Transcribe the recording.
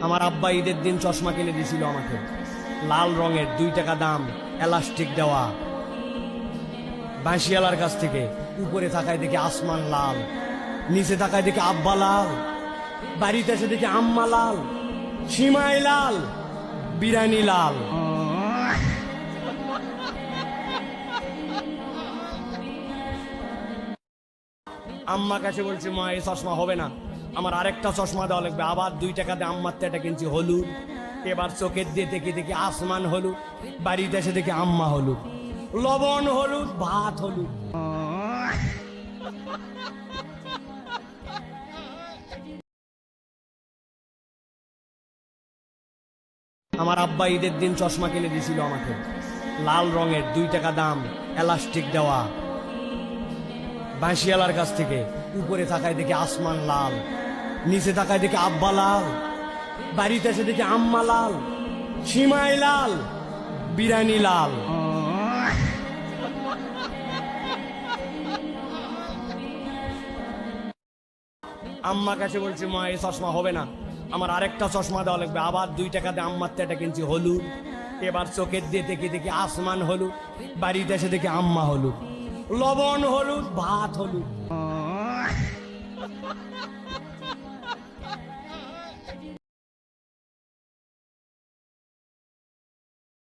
আমার আব্বা ঈদের দিন চশমা কিনে দিয়েছিল আমাকে, লাল রঙের, 2 টাকা দাম, এলাস্টিক দেওয়া। বাঁশিয়ালার কাছ থেকে। উপরে তাকায় দেখি আসমান লাল, নিচে তাকায় দেখি আব্বা লাল, বাড়িতে এসে দেখি আম্মা লাল, সীমাই লাল, বিরানি লাল। আম্মা কাছে বলছি, মা এই চশমা হবে না, আমার আরেকটা চশমা দেওয়া লাগবে। আবার 2 টাকা দিয়ে আম্মার থেকে কিনছি হলুদ। এবার চোখের দিয়ে দেখি দেখি আসমান হলুদ, বাড়িতে এসে দেখি আম্মা হলুদ, লবণ হলুদ, ভাত হলুদ। আমার আব্বা ঈদের দিন চশমা কিনে দিয়েছিল আমাকে, লাল রঙের, 2 টাকা দাম, এলাস্টিক দেওয়া। বাঁশিয়ালার কাছ থেকে। উপরে তাকায় দেখি আসমান লাল, নিচে তাকায় দেখি আব্বা লাল, বাড়িতে এসে দেখি আম্মা লাল, সীমাই লাল, বিরানি লাল। আম্মা কাছে বলছি, মা এই চশমা হবে না, আমার আরেকটা চশমা দেওয়া লাগবে। আবার 2 টাকা দিয়ে আম্মার থেকে কিনছি হলুদ। এবার চোখের দিয়ে দেখি দেখি আসমান হলুদ, বাড়িতে এসে দেখি আম্মা হলুদ, লবণ হলুদ, ভাত হলুদ।